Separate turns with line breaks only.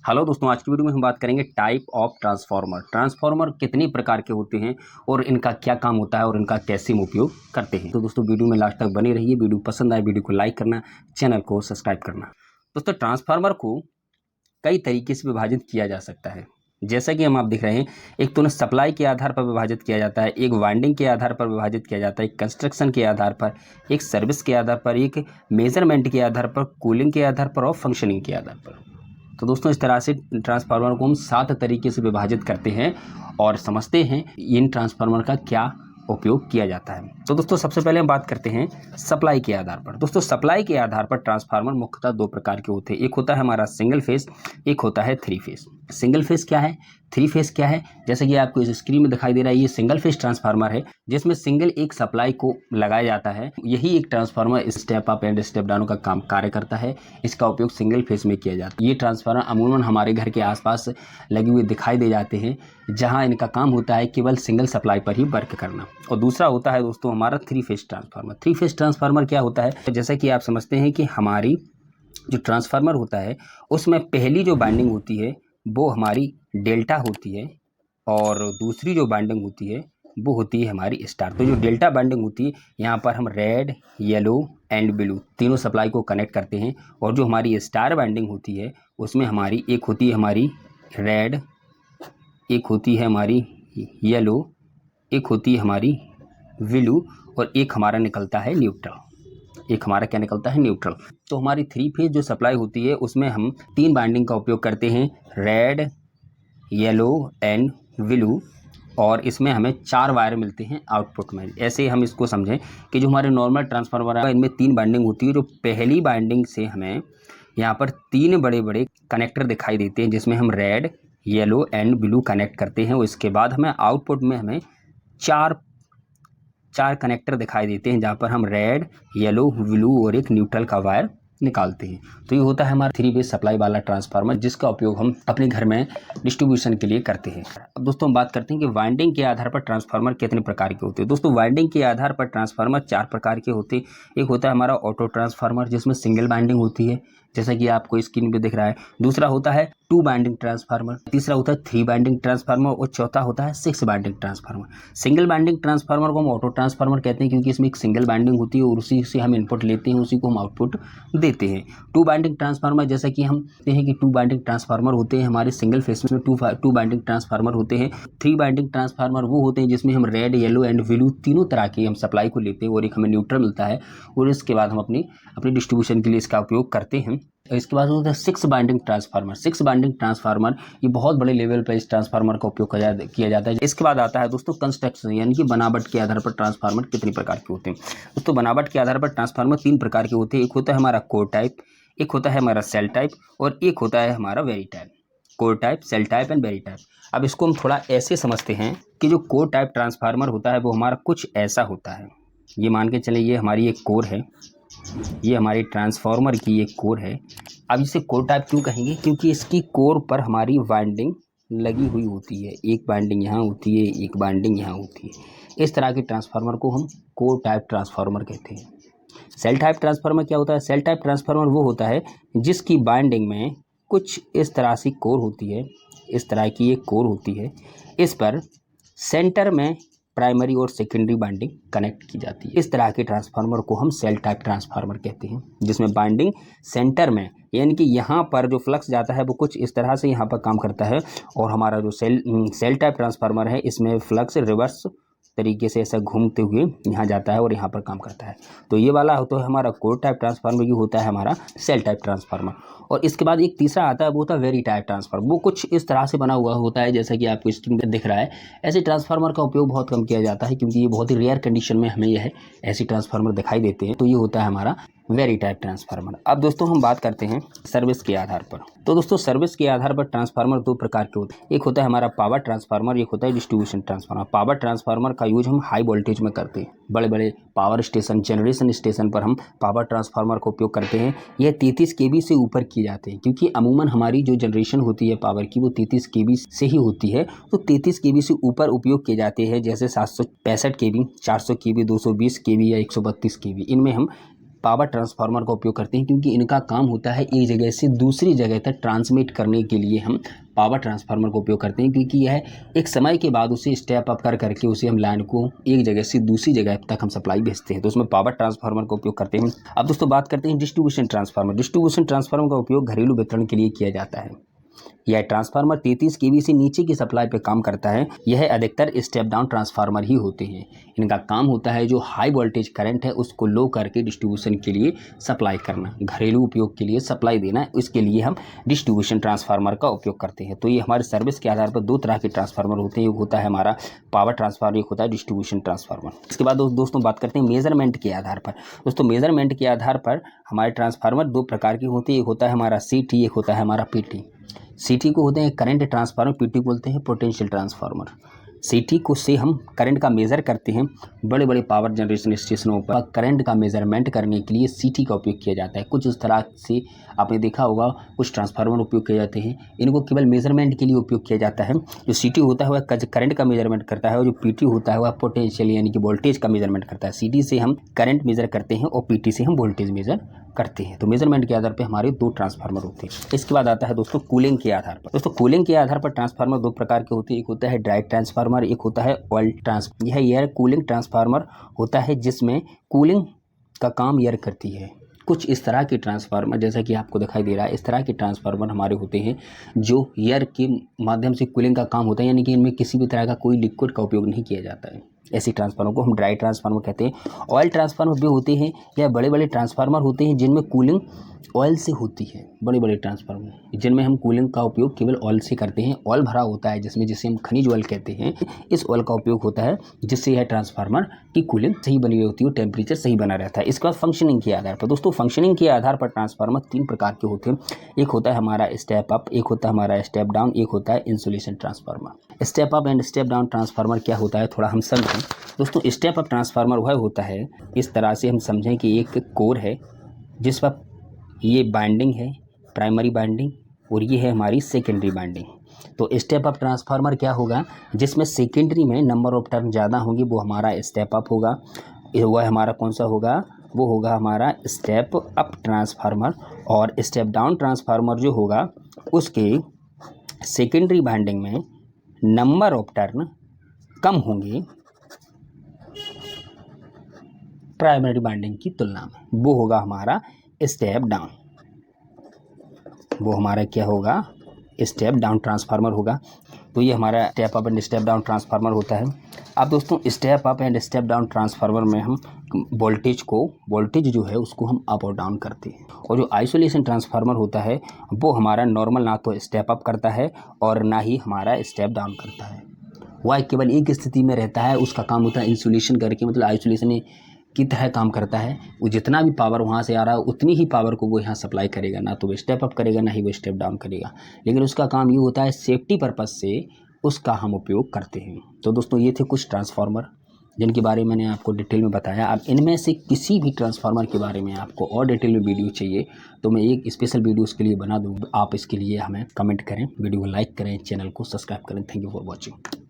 Hello दोस्तों, आज की वीडियो में हम बात करेंगे टाइप ऑफ ट्रांसफार्मर। ट्रांसफार्मर कितनी प्रकार के होते हैं और इनका क्या काम होता है और इनका कैसे हम उपयोग करते हैं। तो दोस्तों वीडियो में लास्ट तक बने रहिए। वीडियो पसंद आए वीडियो को लाइक करना, चैनल को सब्सक्राइब करना। दोस्तों ट्रांसफार्मर को कई तरीके से विभाजित किया जा सकता है। जैसा कि हम आप देख रहे हैं, एक तो उन्हें सप्लाई के आधार पर विभाजित किया जाता है, एक वाइंडिंग के आधार पर विभाजित किया जाता है, एक कंस्ट्रक्शन के आधार पर, एक सर्विस के आधार पर, एक मेजरमेंट के आधार पर, कूलिंग के आधार पर और फंक्शनिंग के आधार पर। तो दोस्तों इस तरह से ट्रांसफार्मर को हम 7 तरीके से विभाजित करते हैं और समझते हैं इन ट्रांसफार्मर का क्या उपयोग किया जाता है। तो दोस्तों सबसे पहले हम बात करते हैं सप्लाई के आधार पर। दोस्तों सप्लाई के आधार पर ट्रांसफार्मर मुख्यतः 2 प्रकार के होते हैं। एक होता है हमारा सिंगल फेस, एक होता है 3 फेस। सिंगल फेस क्या है, 3 फेस क्या है? जैसे कि आपको इस स्क्रीन में दिखाई दे रहा है, ये सिंगल फेस ट्रांसफार्मर है जिसमें सिंगल एक सप्लाई को लगाया जाता है। यही एक transformer step up and step down का काम कार्य करता है। इसका उपयोग सिंगल फेस में किया जाता है। ये ट्रांसफार्मर अमूमन हमारे घर के आसपास लगे हुए दिखाई दे जाते हैं, जहां इनका काम होता है केवल सिंगल सप्लाई पर ही वर्क करना। और दूसरा होता है दोस्तों हमारा 3 फेस ट्रांसफार्मर। 3 फेस ट्रांसफार्मर क्या होता है? जैसा कि आप समझते हैं कि हमारी जो ट्रांसफार्मर होता है उसमें पहली जो बाइंडिंग होती है वो हमारी डेल्टा होती है और दूसरी जो बाइंडिंग होती है वो होती है हमारी स्टार। तो जो डेल्टा बाइंडिंग होती है यहाँ पर हम रेड, येलो एंड ब्लू तीनों सप्लाई को कनेक्ट करते हैं, और जो हमारी स्टार बाइंडिंग होती है उसमें हमारी एक होती है हमारी रेड, एक होती है हमारी येलो, एक होती है हमारी ब्लू और एक हमारा निकलता है न्यूट्रल। एक हमारा क्या निकलता है? न्यूट्रल। तो हमारी 3 फेज जो सप्लाई होती है उसमें हम 3 बाइंडिंग का उपयोग करते हैं, रेड, येलो एंड ब्लू, और इसमें हमें 4 वायर मिलते हैं आउटपुट में। ऐसे हम इसको समझें कि जो हमारे नॉर्मल ट्रांसफार्मर है इनमें 3 बाइंडिंग होती है। जो पहली बाइंडिंग से हमें यहाँ पर 3 बड़े बड़े कनेक्टर दिखाई देते हैं जिसमें हम red, yellow and blue connect करते हैं। उसके बाद हमें आउटपुट में हमें चार कनेक्टर दिखाई देते हैं जहाँ पर हम रेड, येलो, ब्लू और एक न्यूट्रल का वायर निकालते हैं। तो ये होता है हमारा 3 फेज सप्लाई वाला ट्रांसफार्मर, जिसका उपयोग हम अपने घर में डिस्ट्रीब्यूशन के लिए करते हैं। अब दोस्तों हम बात करते हैं कि वाइंडिंग के आधार पर ट्रांसफार्मर कितने प्रकार के होते हैं। दोस्तों वाइंडिंग के आधार पर ट्रांसफार्मर 4 प्रकार के होते हैं। एक होता है हमारा ऑटो ट्रांसफार्मर जिसमें सिंगल बाइंडिंग होती है, जैसा कि आपको स्क्रीन पे दिख रहा है। दूसरा होता है 2 बाइंडिंग ट्रांसफार्मर, तीसरा होता है 3 बाइंडिंग ट्रांसफार्मर और चौथा होता है 6 binding transformer. Single binding transformer को हम ऑटो ट्रांसफार्मर कहते हैं क्योंकि इसमें एक सिंगल बाइंडिंग होती है और उसी से हम इनपुट लेते हैं, उसी को हम आउटपुट देते हैं। 2 बाइंडिंग ट्रांसफार्मर जैसा कि हम देखते हैं कि 2 बाइंडिंग ट्रांसफार्मर होते हैं हमारे सिंगल फेस में, 2 बाइंडिंग ट्रांसफार्मर होते हैं। 3 बाइंडिंग ट्रांसफार्मर वो होते हैं जिसमें हम रेड, येलो एंड ब्लू तीनों तरह की हम सप्लाई को लेते हैं और एक हमें न्यूट्रल मिलता है, और इसके बाद हम अपनी डिस्ट्रीब्यूशन के लिए इसका उपयोग करते हैं। इसके बाद होता है 6 बाइंडिंग ट्रांसफार्मर। 6 बाइंडिंग ट्रांसफार्मर ये बहुत बड़े लेवल पर इस ट्रांसफार्मर का उपयोग किया जाता है। इसके बाद आता है दोस्तों कंस्ट्रक्शन, यानी कि बनावट के आधार पर ट्रांसफार्मर कितने प्रकार के होते हैं। दोस्तों बनावट के आधार पर ट्रांसफार्मर 3 प्रकार के होते हैं। एक होता है हमारा कोर टाइप, एक होता है हमारा सेल टाइप और एक होता है हमारा berry type. Core type, shell type and berry type. अब इसको हम थोड़ा ऐसे समझते हैं कि जो कोर टाइप ट्रांसफार्मर होता है वो हमारा कुछ ऐसा होता है। ये मान के चले ये हमारी एक कोर है, ये हमारी ट्रांसफार्मर की एक कोर है। अब इसे कोर टाइप क्यों कहेंगे? क्योंकि इसकी कोर पर हमारी वाइंडिंग लगी हुई होती है। एक बाइंडिंग यहाँ होती है, एक बाइंडिंग यहाँ होती है। इस तरह के ट्रांसफार्मर को हम कोर टाइप ट्रांसफार्मर कहते हैं। सेल टाइप ट्रांसफार्मर क्या होता है? सेल टाइप ट्रांसफार्मर वो होता है जिसकी बाइंडिंग में कुछ इस तरह से कोर होती है, इस तरह की एक कोर होती है। इस पर सेंटर में प्राइमरी और सेकेंडरी बाइंडिंग कनेक्ट की जाती है। इस तरह के ट्रांसफार्मर को हम सेल टाइप ट्रांसफार्मर कहते हैं, जिसमें बाइंडिंग सेंटर में, यानी कि यहाँ पर जो फ्लक्स जाता है वो कुछ इस तरह से यहाँ पर काम करता है, और हमारा जो सेल टाइप ट्रांसफार्मर है इसमें फ्लक्स रिवर्स तरीके से ऐसा घूमते हुए यहाँ जाता है और यहाँ पर काम करता है। तो ये वाला तो है हमारा कोर टाइप ट्रांसफार्मर, ये होता है हमारा सेल टाइप ट्रांसफार्मर। और इसके बाद एक तीसरा आता है वो होता है वेरी टाइप ट्रांसफार्मर। वो कुछ इस तरह से बना हुआ होता है जैसा कि आपको स्क्रीन पर दिख रहा है। ऐसे ट्रांसफार्मर का उपयोग बहुत कम किया जाता है क्योंकि ये बहुत ही रेयर कंडीशन में हमें यह ऐसे ट्रांसफार्मर दिखाई देते हैं। तो ये होता है हमारा वेरी टाइप ट्रांसफार्मर। अब दोस्तों हम बात करते हैं सर्विस के आधार पर। तो दोस्तों सर्विस के आधार पर ट्रांसफार्मर 2 प्रकार के होते हैं। एक होता है हमारा पावर ट्रांसफार्मर, एक होता है डिस्ट्रीब्यूशन ट्रांसफार्मर। पावर ट्रांसफार्मर का यूज हम हाई वोल्टेज में करते हैं। बड़े बड़े पावर स्टेशन, जनरेशन स्टेशन पर हम पावर ट्रांसफार्मर का उपयोग करते हैं। यह 33 kV से ऊपर किए जाते हैं क्योंकि अमूमन हमारी जो जनरेशन होती है पावर की वो 33 kV से ही होती है। तो 33 kV से ऊपर उपयोग किए जाते हैं, जैसे 765 kV, 400 kV, 220 kV या 132 kV। इनमें हम पावर ट्रांसफार्मर का उपयोग करते हैं, क्योंकि इनका काम होता है एक जगह से दूसरी जगह तक ट्रांसमिट करने के लिए हम पावर ट्रांसफार्मर का उपयोग करते हैं, क्योंकि यह एक समय के बाद उसे स्टेप अप कर करके उसे हम लाइन को एक जगह से दूसरी जगह तक हम सप्लाई भेजते हैं, तो उसमें पावर ट्रांसफार्मर का उपयोग करते हैं। अब दोस्तों बात करते हैं डिस्ट्रीब्यूशन ट्रांसफार्मर। डिस्ट्रीब्यूशन ट्रांसफार्मर का उपयोग घरेलू वितरण के लिए किया जाता है। यह ट्रांसफार्मर 33 kV से नीचे की सप्लाई पे काम करता है। यह अधिकतर स्टेप डाउन ट्रांसफार्मर ही होते हैं। इनका काम होता है जो हाई वोल्टेज करंट है उसको लो करके डिस्ट्रीब्यूशन के लिए सप्लाई करना, घरेलू उपयोग के लिए सप्लाई देना, इसके लिए हम डिस्ट्रीब्यूशन ट्रांसफार्मर का उपयोग करते हैं। तो ये हमारे सर्विस के आधार पर दो तरह के ट्रांसफार्मर होते हैं, एक होता है हमारा पावर ट्रांसफार्मर, एक होता है डिस्ट्रीब्यूशन ट्रांसफार्मर। इसके बाद दोस्तों बात करते हैं मेजरमेंट के आधार पर। दोस्तों मेजरमेंट के आधार पर हमारे ट्रांसफार्मर दो प्रकार के होते हैं, एक होता है हमारा CT, एक होता है हमारा PT। CT को होते हैं करंट ट्रांसफार्मर, PT को बोलते हैं पोटेंशियल ट्रांसफार्मर। CT को से हम करंट का मेज़र करते हैं। बड़े बड़े पावर जनरेशन स्टेशनों पर करंट का मेज़रमेंट करने के लिए CT का उपयोग किया जाता है। कुछ इस तरह से आपने देखा होगा कुछ ट्रांसफार्मर उपयोग किए जाते हैं, इनको केवल मेज़रमेंट के लिए उपयोग किया जाता है। जो CT होता है वह करंट का मेज़रमेंट करता है और जो PT होता है वह पोटेंशियल यानी कि वोल्टेज का मेज़रमेंट करता है। CT से हम करंट मेज़र करते हैं और PT से हम वोल्टेज मेज़र करते हैं। तो मेजरमेंट के आधार पर हमारे दो ट्रांसफार्मर होते हैं। इसके बाद आता है दोस्तों कूलिंग के आधार पर। दोस्तों कूलिंग के आधार पर ट्रांसफार्मर दो प्रकार के होते हैं, एक होता है ड्राई ट्रांसफार्मर, एक होता है ऑयल ट्रांसफार्मर। यह एयर कूलिंग ट्रांसफार्मर होता है जिसमें कूलिंग का काम एयर करती है। कुछ इस तरह के ट्रांसफार्मर जैसा कि आपको दिखाई दे रहा है, इस तरह के ट्रांसफार्मर हमारे होते हैं जो एयर के माध्यम से कूलिंग का काम होता है, यानी कि इनमें किसी भी तरह का कोई लिक्विड का उपयोग नहीं किया जाता है। ऐसी ट्रांसफार्मर को हम ड्राई ट्रांसफार्मर कहते हैं। ऑयल ट्रांसफार्मर भी होते हैं या बड़े बड़े ट्रांसफार्मर होते हैं जिनमें कूलिंग ऑयल से होती है। बड़े बड़े ट्रांसफार्मर जिनमें हम कूलिंग का उपयोग केवल ऑयल से करते हैं। ऑयल भरा होता है जिसमें, जिसे हम खनिज ऑयल कहते हैं। इस ऑयल का उपयोग होता है जिससे यह ट्रांसफार्मर की कूलिंग सही बनी होती है, टेम्परेचर सही बना रहता है। इसके बाद फंक्शनिंग के आधार पर। दोस्तों फंक्शनिंग के आधार पर ट्रांसफार्मर तीन प्रकार के होते हैं, एक होता है हमारा स्टेप अप, एक होता है हमारा स्टेप डाउन, एक होता है insulation transformer. Step up and step down transformer क्या होता है थोड़ा हम समझें। दोस्तों स्टेप अप ट्रांसफार्मर वह होता है, इस तरह से हम समझें कि एक कोर है जिस पर ये बाइंडिंग है, प्राइमरी बाइंडिंग, और ये है हमारी सेकेंडरी बाइंडिंग। तो स्टेप अप ट्रांसफार्मर क्या होगा, जिसमें सेकेंडरी में नंबर ऑफ टर्न ज़्यादा होंगे वो हमारा स्टेप अप होगा। वह हमारा कौन सा होगा, वो होगा हमारा स्टेप अप ट्रांसफार्मर। और स्टेप डाउन ट्रांसफार्मर जो होगा उसके सेकेंडरी बाइंडिंग में नंबर ऑफ टर्न कम होंगे प्राइमरी बाइंडिंग की तुलना में, वो होगा हमारा स्टेप डाउन। वो हमारा क्या होगा, स्टेप डाउन ट्रांसफार्मर होगा। तो ये हमारा step up and step down transformer होता है। अब दोस्तों step up and step down transformer में हम वोल्टेज जो है उसको हम अप और डाउन करते हैं। और जो आइसोलेशन ट्रांसफार्मर होता है वो हमारा नॉर्मल ना तो स्टेप अप करता है और ना ही हमारा स्टेप डाउन करता है। वह केवल एक स्थिति में रहता है, उसका काम होता है इंसुलेशन करके, मतलब आइसोलेशन की तरह काम करता है। वो जितना भी पावर वहाँ से आ रहा है उतनी ही पावर को वो यहाँ सप्लाई करेगा, ना तो वो स्टेप अप करेगा ना ही वो स्टेप डाउन करेगा। लेकिन उसका काम ये होता है सेफ्टी पर्पज़ से उसका हम उपयोग करते हैं। तो दोस्तों ये थे कुछ ट्रांसफार्मर जिनके बारे में मैंने आपको डिटेल में बताया। अब इनमें से किसी भी ट्रांसफार्मर के बारे में आपको और डिटेल में वीडियो चाहिए तो मैं एक स्पेशल वीडियो उसके लिए बना दूँ। आप इसके लिए हमें कमेंट करें, वीडियो को लाइक करें, चैनल को सब्सक्राइब करें। Thank you for watching.